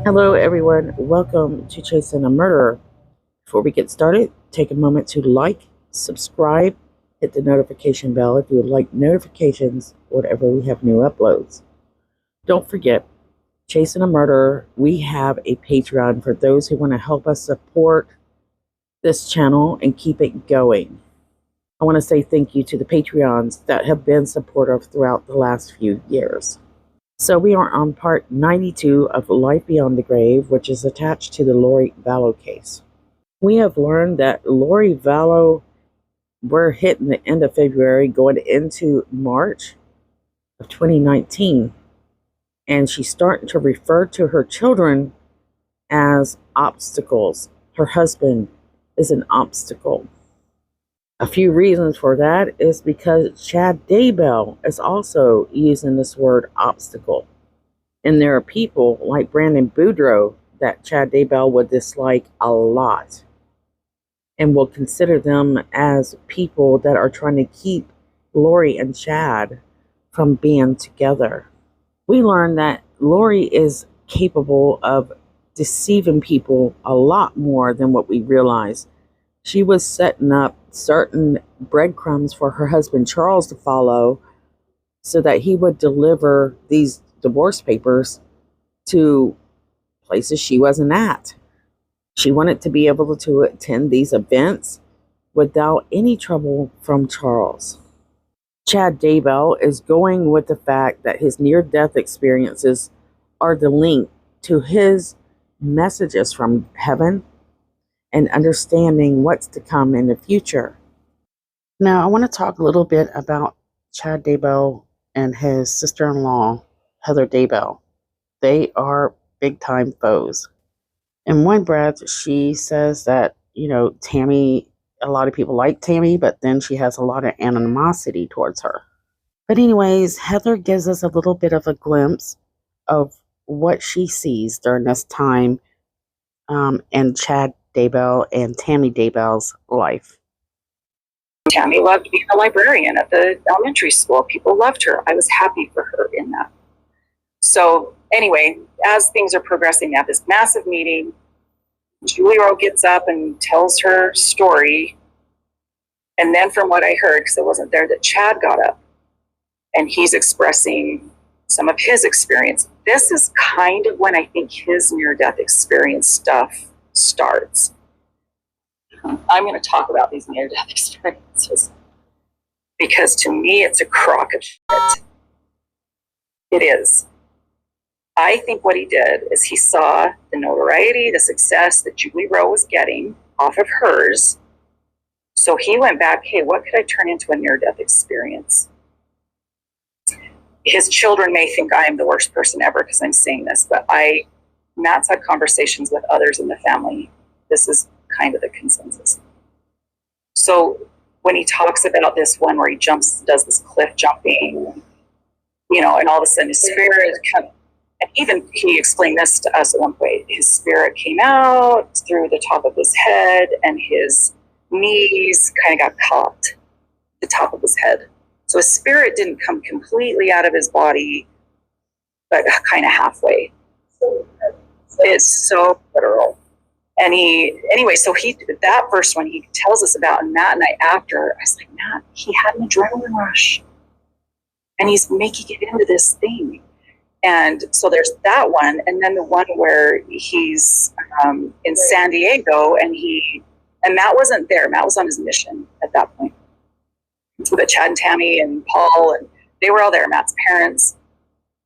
Hello, everyone. Welcome to Chasing a Murderer. Before we get started, take a moment to like, subscribe, hit the notification bell if you would like notifications whenever we have new uploads. Don't forget, Chasing a Murderer, we have a Patreon for those who want to help us support this channel and keep it going. I want to say thank you to the Patreons that have been supportive throughout the last few years. So we are on part 92 of Life Beyond the Grave, which is attached to the Lori Vallow case. We have learned that Lori Vallow, we're hitting the end of February, going into March of 2019, and she's starting to refer to her children as obstacles. Her husband is an obstacle. A few reasons for that is because Chad Daybell is also using this word obstacle. And there are people like Brandon Boudreaux that Chad Daybell would dislike a lot and will consider them as people that are trying to keep Lori and Chad from being together. We learned that Lori is capable of deceiving people a lot more than what we realize. She was setting up certain breadcrumbs for her husband Charles to follow so that he would deliver these divorce papers to places she wasn't at. She wanted to be able to attend these events without any trouble from Charles. Chad Daybell is going with the fact that his near-death experiences are the link to his messages from heaven and understanding what's to come in the future. Now, I want to talk a little bit about Chad Daybell and his sister-in-law, Heather Daybell. They are big-time foes. In one breath, she says that, Tammy, a lot of people like Tammy, but then she has a lot of animosity towards her. But anyways, Heather gives us a little bit of a glimpse of what she sees during this time in Chad Daybell and Tammy Daybell's life. Tammy loved being a librarian at the elementary school. People loved her. I was happy for her in that. So anyway, as things are progressing at this massive meeting, Julie Rowe gets up and tells her story. And then from what I heard, because I wasn't there, that Chad got up and he's expressing some of his experience. This is kind of when I think his near-death experience stuff starts. I'm going to talk about these near-death experiences because to me it's a crock of shit. It is. I think what he did is he saw the notoriety, the success that Julie Rowe was getting off of hers. So he went back, hey, what could I turn into a near-death experience? His children may think I am the worst person ever because I'm saying this, but Matt's had conversations with others in the family. This is kind of the consensus. So when he talks about this one where he does this cliff jumping, and all of a sudden his spirit comes, and even he explained this to us at one point, his spirit came out through the top of his head and his knees kind of got caught the top of his head. So his spirit didn't come completely out of his body, but kind of halfway. It's so literal. And so that first one he tells us about, and Matt and I after, I was like, Matt, he had an adrenaline rush. And he's making it into this thing. And so there's that one. And then the one where he's in San Diego and Matt wasn't there. Matt was on his mission at that point. But Chad and Tammy and Paul, and they were all there, Matt's parents.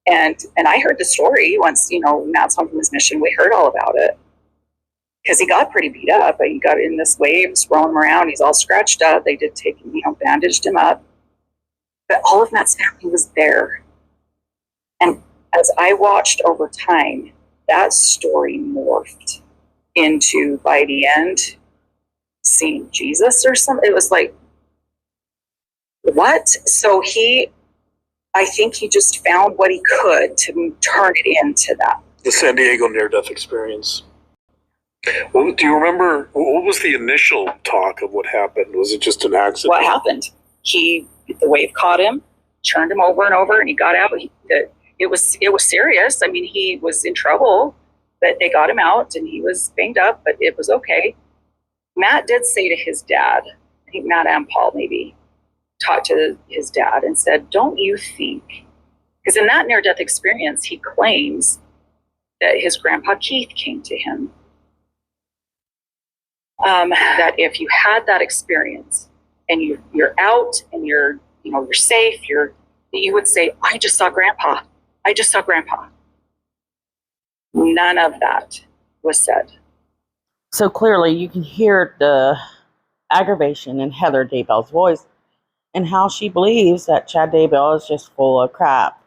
And I heard the story once, Matt's home from his mission. We heard all about it. Because he got pretty beat up. He got in this wave, rolling around. He's all scratched up. They did take him, bandaged him up. But all of Matt's family was there. And as I watched over time, that story morphed into, by the end, seeing Jesus or something. It was like, what? So I think he just found what he could to turn it into that. The San Diego near-death experience. Well, do you remember, what was the initial talk of what happened? Was it just an accident? What happened? The wave caught him, turned him over and over, and he got out. It was serious. I mean, he was in trouble. But they got him out, and he was banged up, but it was okay. Matt did say to his dad, I think Matt and Paul maybe, talked to his dad and said, don't you think, because in that near-death experience, he claims that his grandpa Keith came to him. That if you had that experience and you're out and you're safe, you would say, I just saw grandpa. I just saw grandpa. None of that was said. So clearly you can hear the aggravation in Heather Daybell's voice and how she believes that Chad Daybell is just full of crap.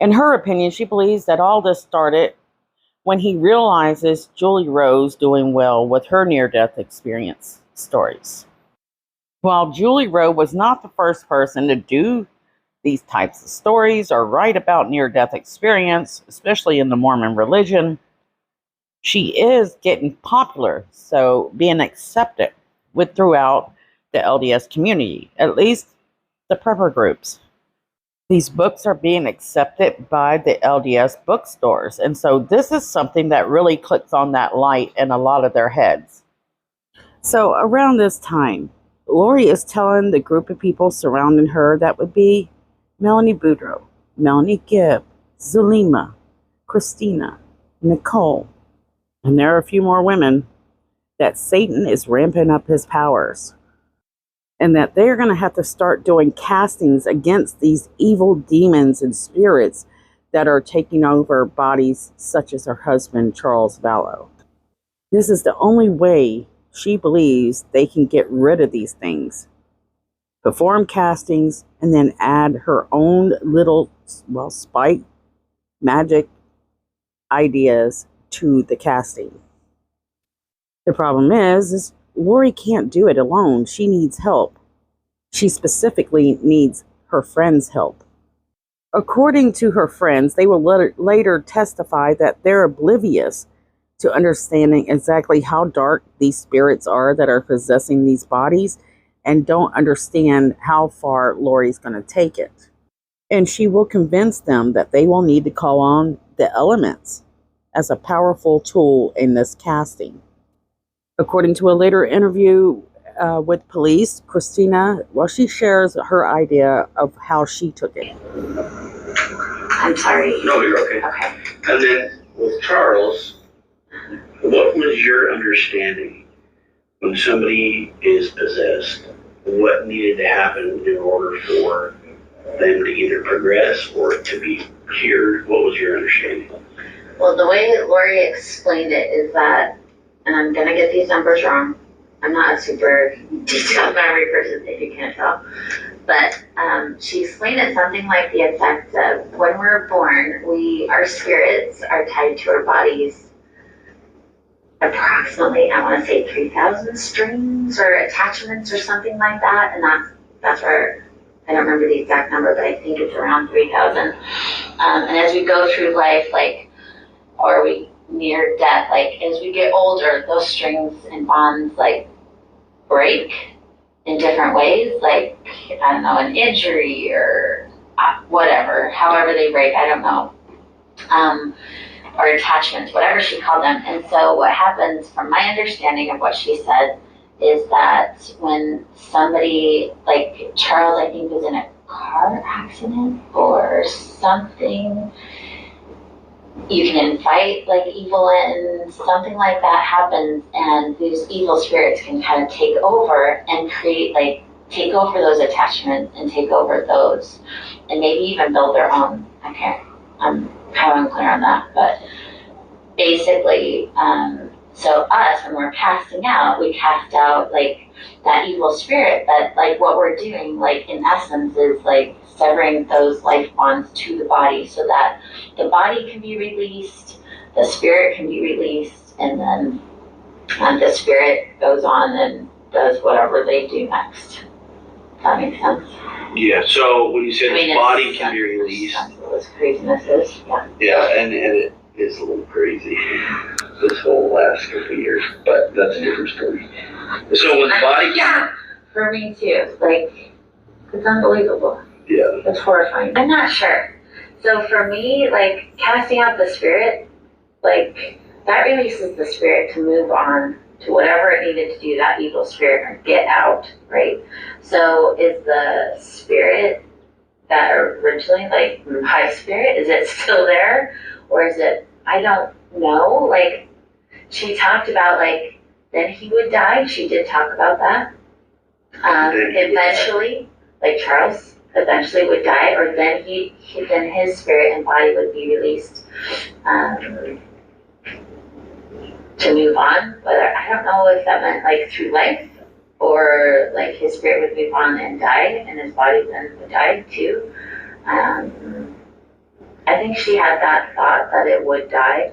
In her opinion, she believes that all this started when he realizes Julie Rowe's doing well with her near-death experience stories. While Julie Rowe was not the first person to do these types of stories or write about near-death experience, especially in the Mormon religion, she is getting popular, so being accepted throughout the LDS community, at least the prepper groups. These books are being accepted by the LDS bookstores, and so this is something that really clicks on that light in a lot of their heads. So around this time, Lori is telling the group of people surrounding her, that would be Melanie Boudreaux, Melanie Gibb, Zulema, Christina, Nicole, and there are a few more women, that Satan is ramping up his powers. And that they're going to have to start doing castings against these evil demons and spirits that are taking over bodies such as her husband, Charles Vallow. This is the only way she believes they can get rid of these things. Perform castings and then add her own little, spite, magic ideas to the casting. The problem is Lori can't do it alone. She needs help. She specifically needs her friends' help. According to her friends, they will later testify that they're oblivious to understanding exactly how dark these spirits are that are possessing these bodies and don't understand how far Lori's going to take it. And she will convince them that they will need to call on the elements as a powerful tool in this casting. According to a later interview with police, Christina, she shares her idea of how she took it. I'm sorry. No, you're okay. Okay. And then with Charles, what was your understanding when somebody is possessed? What needed to happen in order for them to either progress or to be cured? What was your understanding? Well, the way that Lori explained it is that, and I'm going to get these numbers wrong, I'm not a super detailed memory person, if you can't tell, but she explained it something like the effect of when we're born, our spirits are tied to our bodies approximately, I want to say 3,000 strings or attachments or something like that, and that's where, I don't remember the exact number, but I think it's around 3,000. And as we go through life, or we near death, as we get older, those strings and bonds break in different ways, I don't know, an injury or whatever, however they break, I don't know, or attachments, whatever she called them. And so what happens, from my understanding of what she said, is that when somebody, Charles, I think, was in a car accident or something, you can invite evil in, something like that happens, and these evil spirits can kind of take over and create, take over those attachments and take over those, and maybe even build their own. I'm kind of unclear on that, but basically, so us, when we're casting out, we cast out that evil spirit, but what we're doing, in essence, is severing those life bonds to the body so that the body can be released, the spirit can be released, and then the spirit goes on and does whatever they do next. Does that make sense? Yeah, so when you say the body can be released. That's what this craziness is, yeah. Yeah, and it is a little crazy this whole last couple of years, but that's a different story. So when the body Yeah, for me too. It's unbelievable. Yeah. It's horrifying. I'm not sure. So for me, casting out the spirit, that releases the spirit to move on to whatever it needed to do, that evil spirit, or get out, right? So is the spirit that originally, like my spirit, is it still there? Or is it, I don't know. Like, she talked about, like, then he would die. She did talk about that. Eventually, like Charles eventually would die, or then then his spirit and body would be released to move on. Whether, I don't know if that meant like through life, or like his spirit would move on and die, and his body then would die too. I think she had that thought that it would die.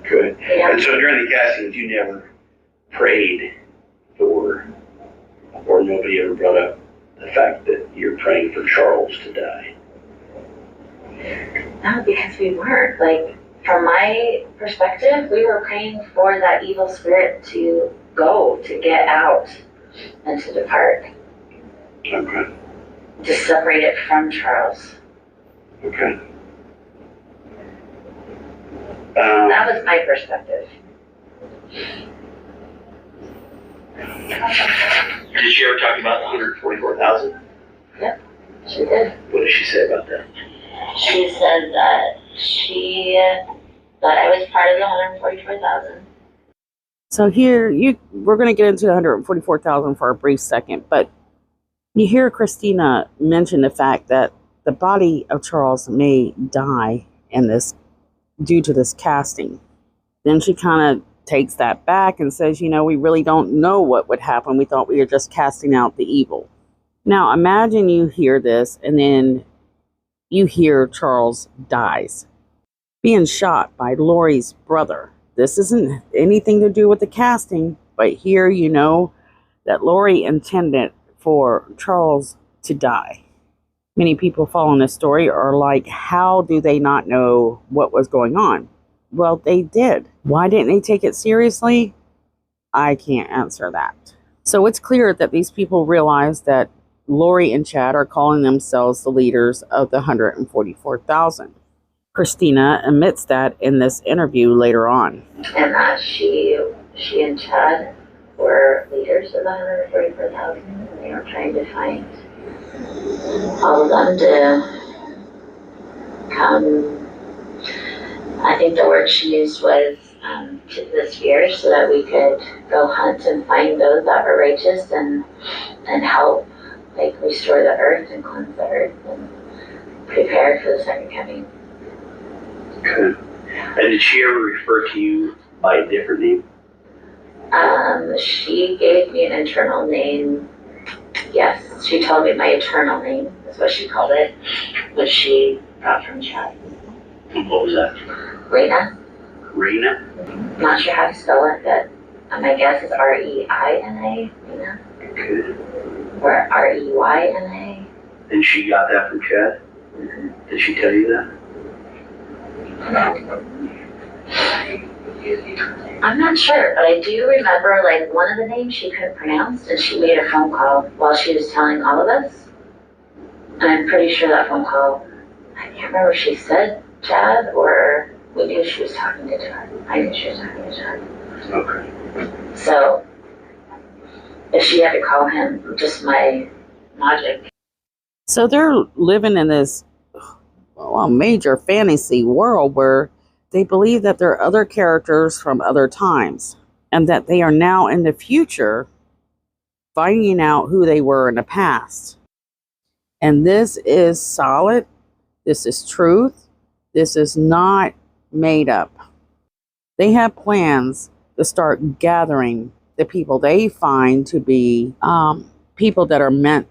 Good. Yeah. And so during the castings, you never prayed for, or nobody ever brought up the fact that you're praying for Charles to die? No, because we weren't. Like, from my perspective, we were praying for that evil spirit to go, to get out, and to depart. Okay. To separate it from Charles. Okay. That was my perspective. Did she ever talk about the 144,000? Yep, she did. What did she say about that? She said that she thought I was part of the 144,000. So here, we're going to get into the 144,000 for a brief second, but you hear Christina mention the fact that the body of Charles may die in this due to this casting. Then she kind of takes that back and says, we really don't know what would happen. We thought we were just casting out the evil. Now, imagine you hear this and then you hear Charles dies, being shot by Lori's brother. This isn't anything to do with the casting, but here you know that Lori intended for Charles to die. Many people following this story are like, how do they not know what was going on? Well, they did. Why didn't they take it seriously? I can't answer that. So it's clear that these people realize that Lori and Chad are calling themselves the leaders of the 144,000. Christina admits that in this interview later on. And that she and Chad were leaders of the 144,000, and they were trying to find all of them to come. I think the word she used was to the sphere, so that we could go hunt and find those that were righteous and help, like, restore the earth and cleanse the earth and prepare for the second coming. Okay. And did she ever refer to you by a different name? She gave me an internal name. Yes, she told me my eternal name is what she called it, which she got from Chad. What was that? Reina. Reina? Not sure how to spell it, but my guess is R-E-I-N-A, Reina. Okay. Or R-E-Y-N-A. And she got that from Chad? Mm-hmm. Did she tell you that? I'm not sure, but I do remember, like, one of the names she couldn't pronounce, and she made a phone call while she was telling all of us. And I'm pretty sure that phone call, I can't remember if she said Chad, or we knew she was talking to Chad. I knew she was talking to Chad. Okay. So, if she had to call him, just my logic. So they're living in this major fantasy world where they believe that there are other characters from other times and that they are now in the future finding out who they were in the past. And this is solid. This is truth. This is not made up. They have plans to start gathering the people they find to be people that are meant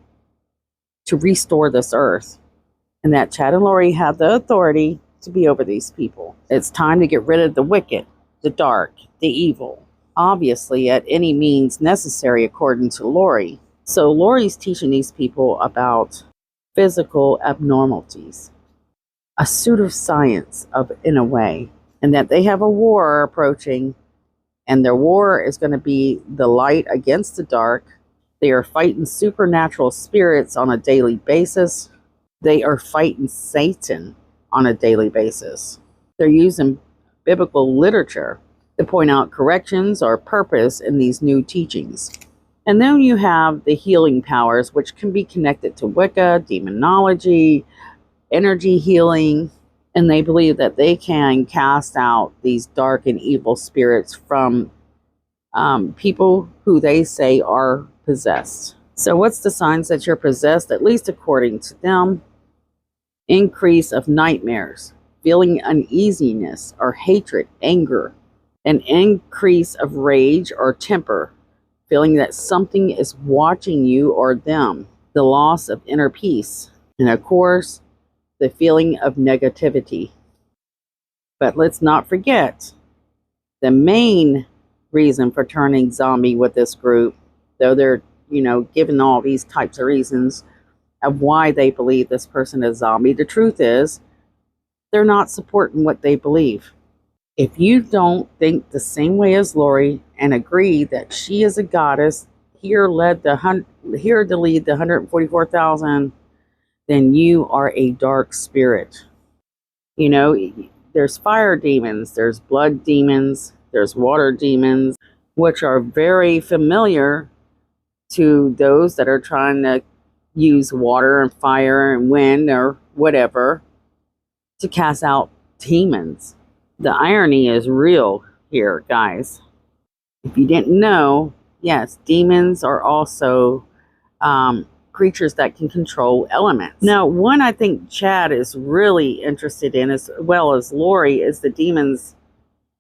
to restore this earth. And that Chad and Lori have the authority to be over these people. It's time to get rid of the wicked, the dark, the evil. Obviously, at any means necessary, according to Lori. So Lori's teaching these people about physical abnormalities, a pseudoscience in a way, and that they have a war approaching, and their war is going to be the light against the dark. They are fighting supernatural spirits on a daily basis. They are fighting Satan on a daily basis. They're using biblical literature to point out corrections or purpose in these new teachings. And then you have the healing powers, which can be connected to Wicca, demonology, energy healing, and they believe that they can cast out these dark and evil spirits from people who they say are possessed. So what's the signs that you're possessed? At least according to them: increase of nightmares, feeling uneasiness or hatred, anger, an increase of rage or temper, feeling that something is watching you or them, the loss of inner peace, and of course, the feeling of negativity. But let's not forget the main reason for turning zombie with this group, though they're, given all these types of reasons of why they believe this person is zombie. The truth is, they're not supporting what they believe. If you don't think the same way as Lori and agree that she is a goddess, here to lead the 144,000, then you are a dark spirit. There's fire demons, there's blood demons, there's water demons, which are very familiar to those that are trying to use water and fire and wind or whatever to cast out demons. The irony is real here, guys. If you didn't know, yes, demons are also creatures that can control elements. Now, one I think Chad is really interested in, as well as Lori, is the demons.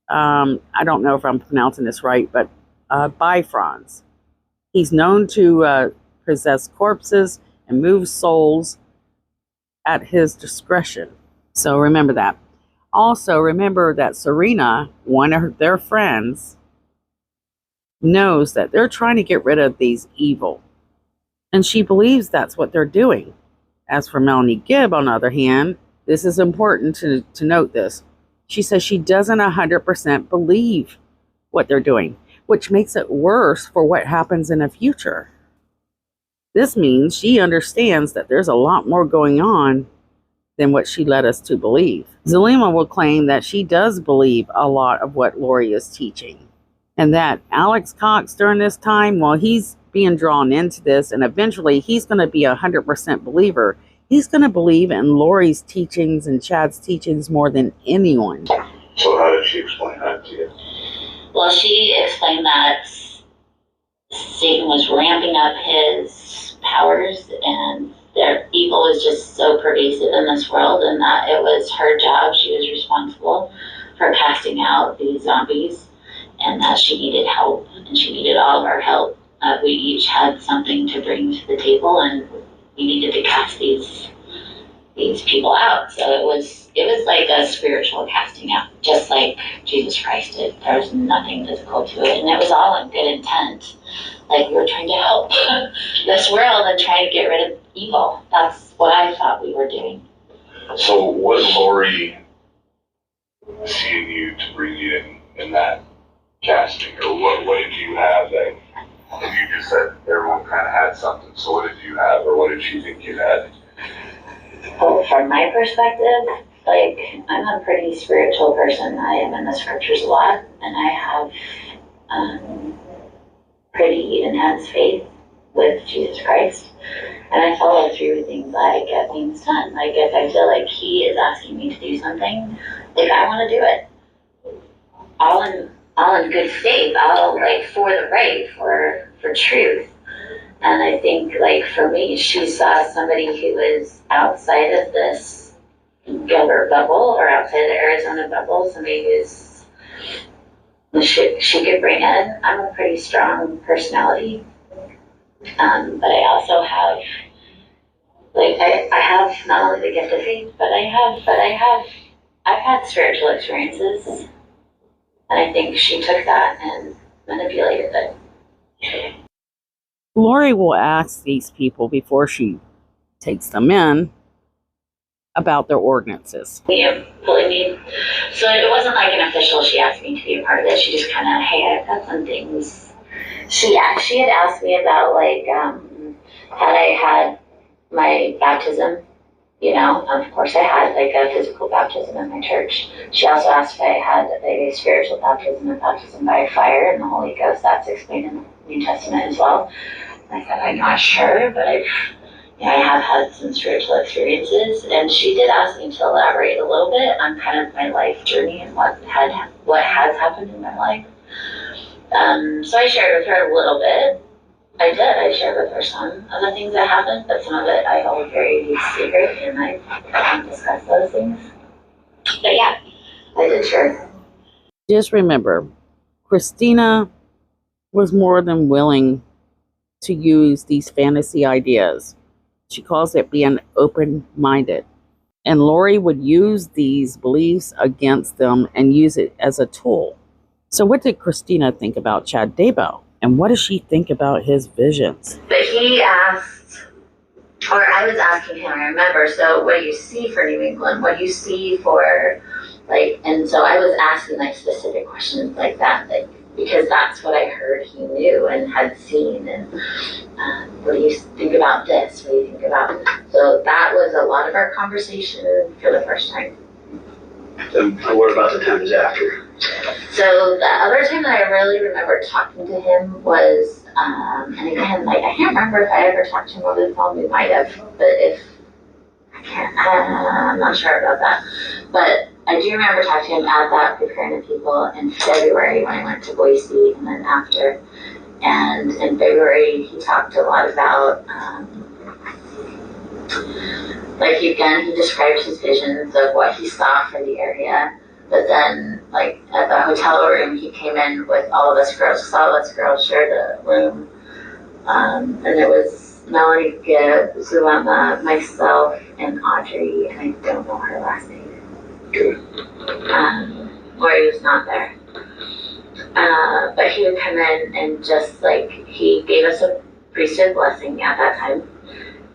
I don't know if I'm pronouncing this right, but Bifrons. He's known to possess corpses and move souls at his discretion. So remember that. Also, remember that Serena, one of their friends, knows that they're trying to get rid of these evil. And she believes that's what they're doing. As for Melanie Gibb, on the other hand, this is important to note this. She says she doesn't 100% believe what they're doing, which makes it worse for what happens in the future. This means she understands that there's a lot more going on than what she led us to believe. Zulema will claim that she does believe a lot of what Lori is teaching, and that Alex Cox during this time, while he's being drawn into this, and eventually he's going to be 100% believer, he's going to believe in Lori's teachings and Chad's teachings more than anyone. So how did she explain that to you? Well, she explained that Satan was ramping up his powers, and their evil is just so pervasive in this world, and that it was her job. She was responsible for casting out these zombies, and that she needed help, and she needed all of our help. We each had something to bring to the table, and we needed to cast these people out. So it was like a spiritual casting out, just like Jesus Christ did. There was nothing physical to it, and it was all in good intent. Like, we were trying to help this world and try to get rid of evil. That's what I thought we were doing. So what Lori seeing you to bring you in that casting, or what did you have that? You just said everyone kind of had something. So what did you have, or what did you think you had? Well, from my perspective, like, I'm a pretty spiritual person. I am in the scriptures a lot, and I have pretty intense faith with Jesus Christ. And I follow through with things I get things done. Like, if I feel like he is asking me to do something, like, I want to do it. All in good faith, all like for the right, for truth. And I think, like, for me, she saw somebody who was outside of this Gilbert bubble, or outside the Arizona bubble, somebody who's she could bring in. I'm a pretty strong personality, but I also have, like, I have not only the gift of faith, but I've had spiritual experiences, and I think she took that and manipulated it. Lori will ask these people before she takes them in about their ordinances. Yeah, believe me. So it wasn't like an official, she asked me to be a part of it. She just kind of, hey, I've got some things. She had asked me about, like, had I had my baptism you know, of course I had like a physical baptism in my church. She also asked if I had a spiritual baptism and baptism by fire and the Holy Ghost. That's explained in the New Testament as well. I said, I'm not sure, but I have had some spiritual experiences. And she did ask me to elaborate a little bit on kind of my life journey and what has happened in my life. So I shared with her a little bit. I shared with her some of the things that happened, but some of it I hold very secret, and I don't discuss those things. But yeah, I did share. Just remember, Christina was more than willing to use these fantasy ideas. She calls it being open-minded. And Lori would use these beliefs against them and use it as a tool. So what did Christina think about Chad Daybell? And what does she think about his visions? But he asked, or I was asking him, I remember, so what do you see for New England? What do you see for, like, and so I was asking, like, specific questions like that, like, because that's what I heard he knew and had seen. And what do you think about this? What do you think about? So that was a lot of our conversation for the first time. And what about the times after? So the other time that I really remember talking to him was, and again, like, I can't remember if I ever talked to him over the phone. We might have, but if I can't, I'm not sure about that. But I do remember talking to him at that Preparing the People in February when I went to Boise, and then after. And in February, he talked a lot about, like, again, he described his visions of what he saw for the area. But then, like, at the hotel room, he came in with all of us girls, because all of us girls shared a room. And it was Melanie Gibb, Zulema, myself, and Aubry, and I don't know her last name. Good. Lori was not there. But he would come in and just, like, he gave us a priesthood blessing at that time,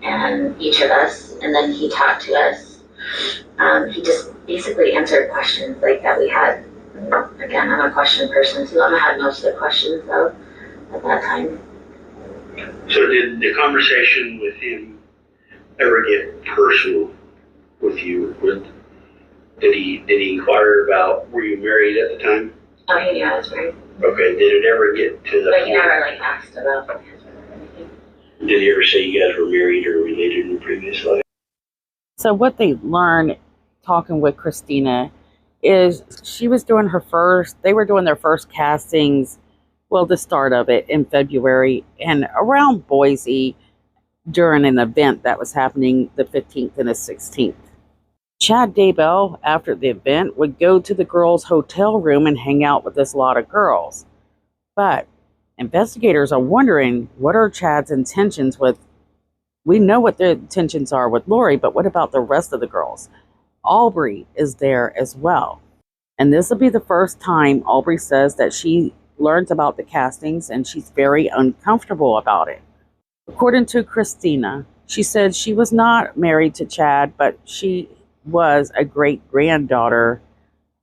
and each of us, and then he talked to us. He just basically answered questions like that we had. Again, I'm a question person, so I had most of the questions though at that time. So did the conversation with him ever get personal with you? Did he inquire about, were you married at the time? Oh, he knew I was married. Okay, did it ever get to the But he point? never, like, asked about my husband or anything. Did he ever say you guys were married or related in your previous life? So what they learned talking with Christina is they were doing their first castings, well, the start of it in February, and around Boise during an event that was happening the 15th and the 16th. Chad Daybell, after the event, would go to the girls' hotel room and hang out with this lot of girls. But investigators are wondering, what are Chad's intentions with, we know what their intentions are with Lori, but what about the rest of the girls? Aubry is there as well. And this will be the first time Aubry says that she learns about the castings and she's very uncomfortable about it. According to Christina, she said she was not married to Chad, but she was a great-granddaughter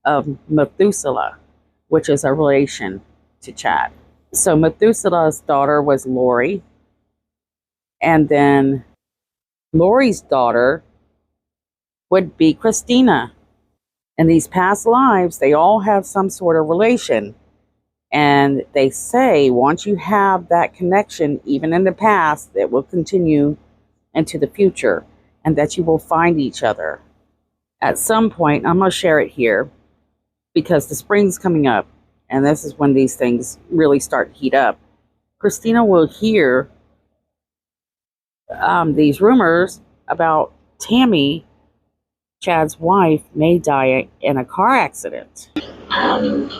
of Methuselah, which is a relation to Chad. So Methuselah's daughter was Lori, and then Lori's daughter would be Christina. In these past lives, they all have some sort of relation. And they say once you have that connection, even in the past, it will continue into the future, and that you will find each other. At some point, I'm going to share it here because the spring's coming up, and this is when these things really start to heat up. Christina will hear these rumors about Tammy, Chad's wife, may die in a car accident.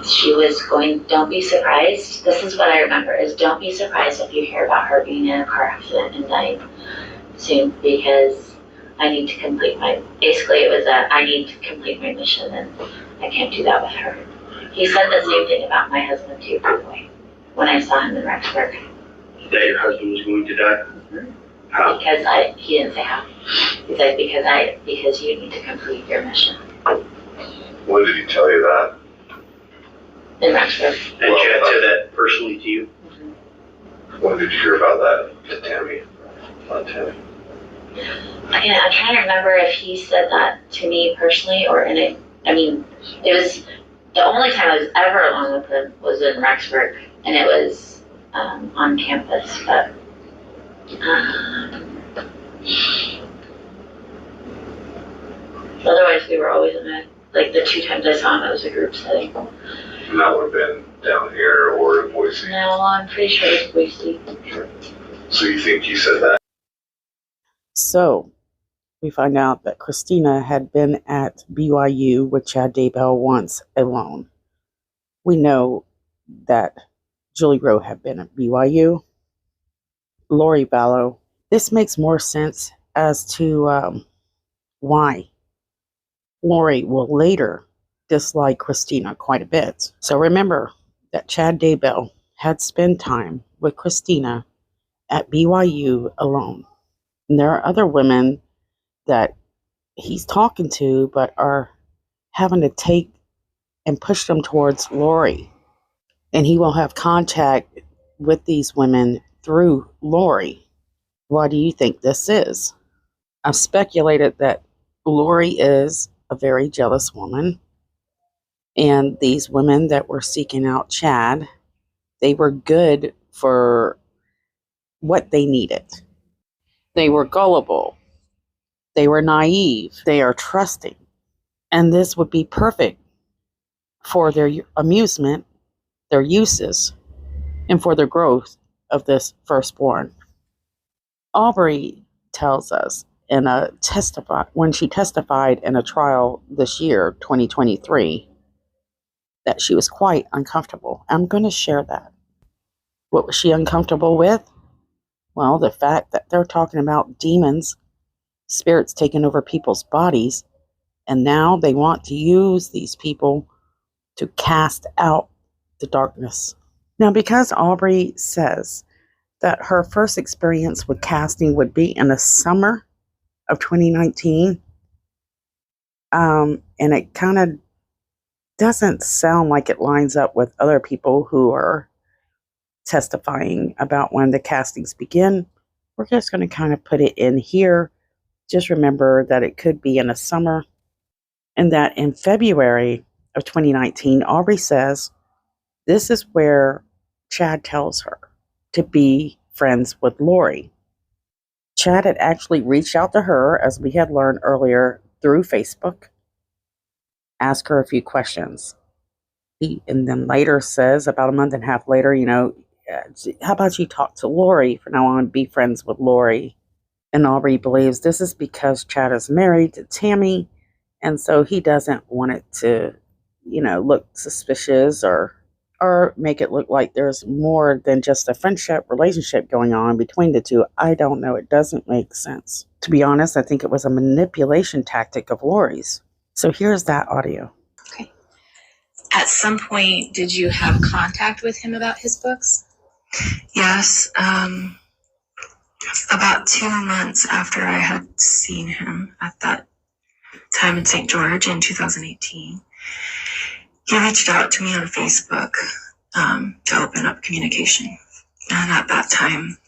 She was going, don't be surprised. This is what I remember is, don't be surprised if you hear about her being in a car accident and dying soon, because I need to complete basically it was I need to complete my mission, and I can't do that with her. He said the same thing about my husband too, by the way, when I saw him in Rexburg. That your husband was going to die? Mm-hmm. How? Because he didn't say how. He's like, because you need to complete your mission. When did he tell you that? In Rexburg. And Chad said that personally to you? Mm-hmm. When did you hear about that to Tammy? On Tammy? I'm trying to remember if he said that to me personally or in a, I mean, it was, the only time I was ever alone with him was in Rexburg, and it was on campus, but otherwise we were always in a, like the 2 times I saw him, it was a group setting. And that would have been down here or in Boise. No, I'm pretty sure it's Boise. Sure. So you think you said that? So we find out that Christina had been at BYU with Chad Daybell once alone. We know that Julie Rowe had been at BYU. Lori Vallow. This makes more sense as to why Lori will later dislike Christina quite a bit. So remember that Chad Daybell had spent time with Christina at BYU alone. And there are other women that he's talking to but are having to take and push them towards Lori. And he will have contact with these women through Lori. Why do you think this is? I've speculated that Lori is a very jealous woman. And these women that were seeking out Chad, they were good for what they needed. They were gullible. They were naive. They are trusting. And this would be perfect for their amusement, their uses, and for the growth of this firstborn. Aubry tells us when she testified in a trial this year, 2023, that she was quite uncomfortable. I'm going to share that. What was she uncomfortable with? Well, the fact that they're talking about demons, spirits taking over people's bodies, and now they want to use these people to cast out the darkness. Now, because Aubry says that her first experience with casting would be in the summer of 2019, and it kind of doesn't sound like it lines up with other people who are testifying about when the castings begin. We're just going to kind of put it in here. Just remember that it could be in the summer, and that in February of 2019, Aubry says this is where Chad tells her to be friends with Lori. Chad had actually reached out to her, as we had learned earlier, through Facebook, asked her a few questions. And then later says, about a month and a half later, how about you talk to Lori for now on, be friends with Lori. And Aubry believes this is because Chad is married to Tammy, and so he doesn't want it to, look suspicious or make it look like there's more than just a friendship relationship going on between the two. I don't know. It doesn't make sense. To be honest, I think it was a manipulation tactic of Lori's. So here's that audio. Okay. At some point, did you have contact with him about his books? Yes. About 2 months after I had seen him at that time in St. George in 2018, he reached out to me on Facebook to open up communication. And at that time,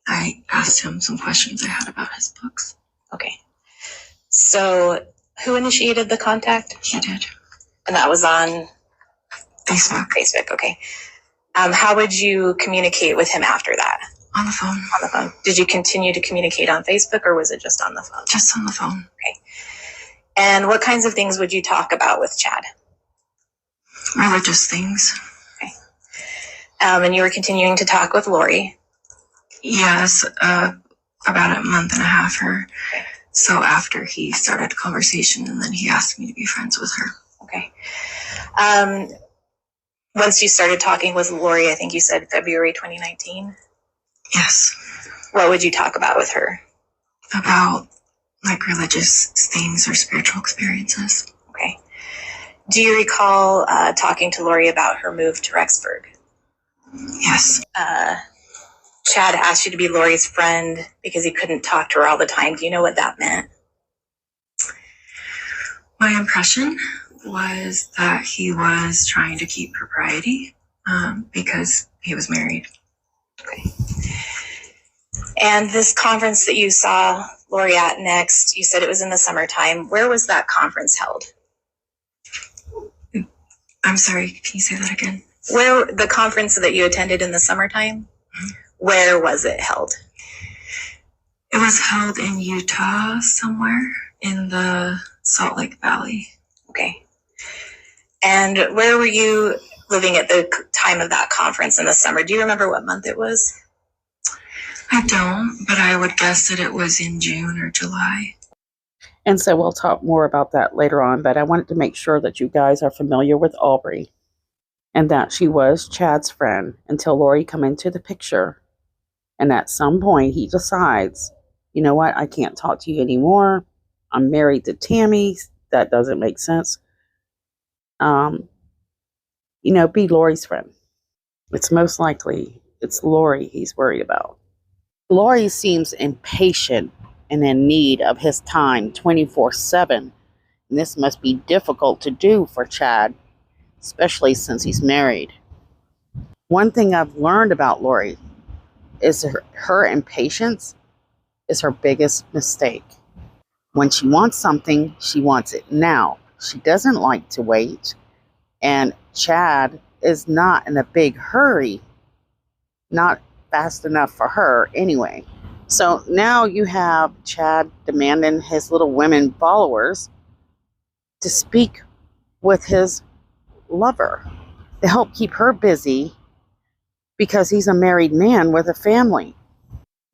I asked him some questions I had about his books. Okay. So who initiated the contact? He did. And that was on Facebook. Facebook, okay. How would you communicate with him after that? On the phone. On the phone. Did you continue to communicate on Facebook, or was it just on the phone? Just on the phone. Okay. And what kinds of things would you talk about with Chad? Religious things. Okay. And you were continuing to talk with Lori? Yes, about a month and a half or so after he started a conversation, and then he asked me to be friends with her. Okay. Once you started talking with Lori, I think you said February 2019? Yes. What would you talk about with her? About religious things or spiritual experiences. Okay. Do you recall talking to Lori about her move to Rexburg? Yes. Chad asked you to be Lori's friend because he couldn't talk to her all the time. Do you know what that meant? My impression was that he was trying to keep propriety because he was married. Okay. And this conference that you saw Lori at next? You said it was in the summertime. Where was that conference held? I'm sorry, can you say that again? Where the conference that you attended in the summertime? Where was it held? It was held in Utah somewhere in the Salt Lake Valley. Okay. And where were you living at the time of that conference in the summer? Do you remember what month it was? I don't, but I would guess that it was in June or July. And so we'll talk more about that later on, but I wanted to make sure that you guys are familiar with Aubry and that she was Chad's friend until Lori come into the picture. And at some point he decides, you know what, I can't talk to you anymore. I'm married to Tammy. That doesn't make sense. Be Lori's friend. It's most likely it's Lori he's worried about. Lori seems impatient and in need of his time 24/7. And this must be difficult to do for Chad, especially since he's married. One thing I've learned about Lori is her impatience is her biggest mistake. When she wants something, she wants it now. She doesn't like to wait. And Chad is not in a big hurry. Not fast enough for her anyway. So now you have Chad demanding his little women followers to speak with his lover to help keep her busy because he's a married man with a family.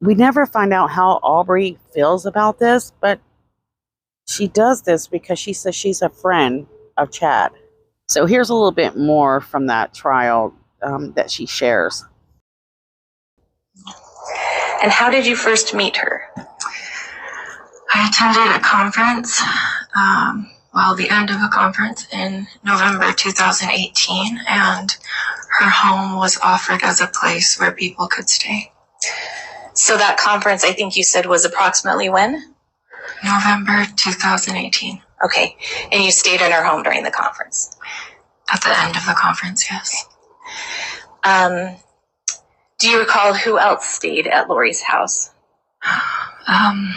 We never find out how Aubry feels about this, but she does this because she says she's a friend of Chad. So here's a little bit more from that trial that she shares. And how did you first meet her? I attended a conference, the end of a conference in November 2018, and her home was offered as a place where people could stay. So that conference, I think you said, was approximately when? November 2018. Okay. And you stayed in her home during the conference? At the end of the conference, yes. Do you recall who else stayed at Lori's house? I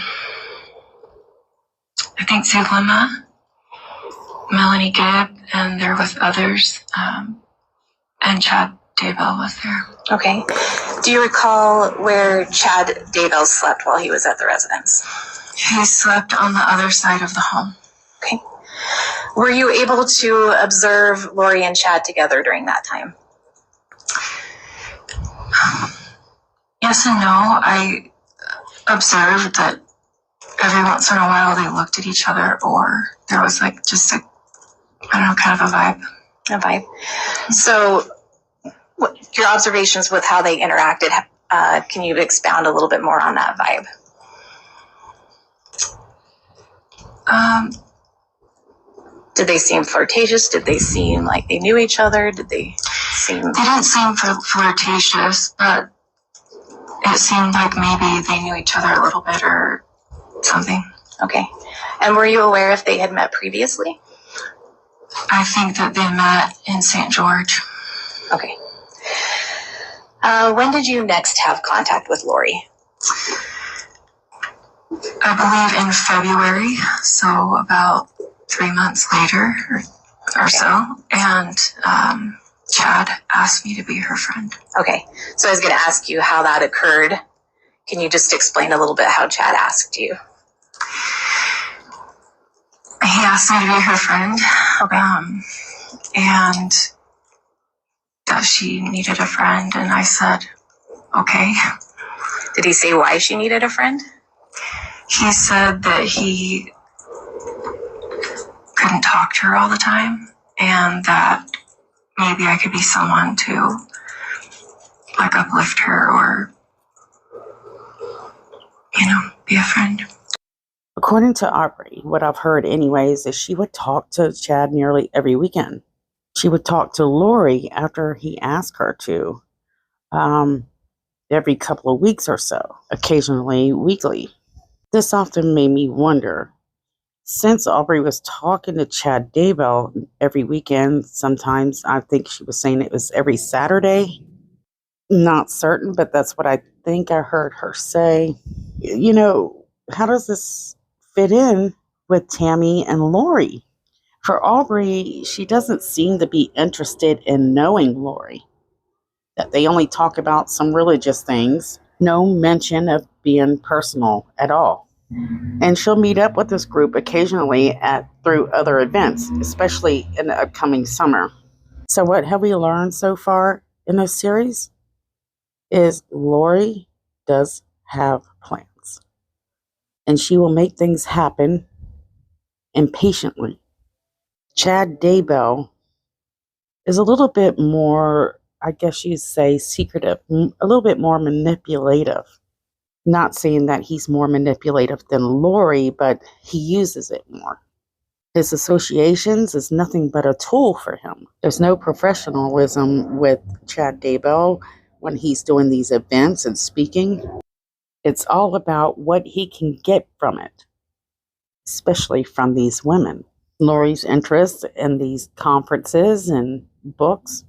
think Zulema, Melanie Gibb, and there was others, and Chad Daybell was there. Okay. Do you recall where Chad Daybell slept while he was at the residence? He slept on the other side of the home. Okay. Were you able to observe Lori and Chad together during that time? Yes and no. I observed that every once in a while they looked at each other, or there was just kind of a vibe. A vibe. So your observations with how they interacted, can you expound a little bit more on that vibe? Did they seem flirtatious? Did they seem like they knew each other? They didn't seem flirtatious, but it seemed like maybe they knew each other a little bit or something. Okay. And were you aware if they had met previously? I think that they met in St. George. Okay. When did you next have contact with Lori? I believe in February, so about 3 months later or so. And Chad asked me to be her friend. Okay. So I was going to ask you how that occurred. Can you just explain a little bit how Chad asked you? He asked me to be her friend. Okay. And that she needed a friend, and I said, okay. Did he say why she needed a friend? He said that he couldn't talk to her all the time, and that maybe I could be someone to uplift her or, be a friend. According to Aubry, what I've heard anyways, is she would talk to Chad nearly every weekend. She would talk to Lori after he asked her to, every couple of weeks or so, occasionally weekly. This often made me wonder, since Aubry was talking to Chad Daybell every weekend, sometimes I think she was saying it was every Saturday. Not certain, but that's what I think I heard her say. how does this fit in with Tammy and Lori? For Aubry, she doesn't seem to be interested in knowing Lori. That they only talk about some religious things, no mention of being personal at all. And she'll meet up with this group occasionally through other events, especially in the upcoming summer. So what have we learned so far in this series? Is Lori does have plans. And she will make things happen impatiently. Chad Daybell is a little bit more, I guess you'd say, secretive, a little bit more manipulative. Not saying that he's more manipulative than Lori, but he uses it more. His associations is nothing but a tool for him. There's no professionalism with Chad Daybell when he's doing these events and speaking. It's all about what he can get from it, especially from these women. Lori's interest in these conferences and books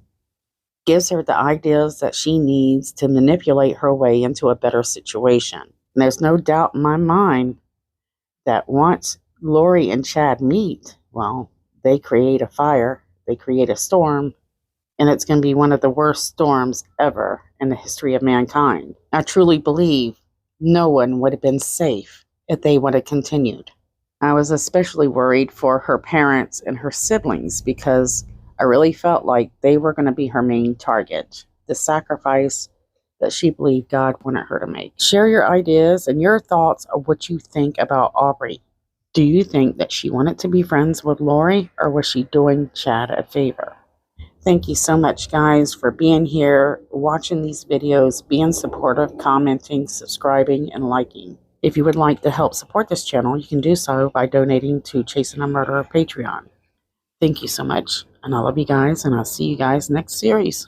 gives her the ideas that she needs to manipulate her way into a better situation. And there's no doubt in my mind that once Lori and Chad meet, well, they create a fire, they create a storm, and it's going to be one of the worst storms ever in the history of mankind. I truly believe no one would have been safe if they would have continued. I was especially worried for her parents and her siblings because I really felt like they were going to be her main target, the sacrifice that she believed God wanted her to make. Share your ideas and your thoughts of what you think about Aubry. Do you think that she wanted to be friends with Lori, or was she doing Chad a favor? Thank you so much, guys, for being here, watching these videos, being supportive, commenting, subscribing, and liking. If you would like to help support this channel, you can do so by donating to Chasing a Murderer Patreon. Thank you so much, and I love you guys, and I'll see you guys next series.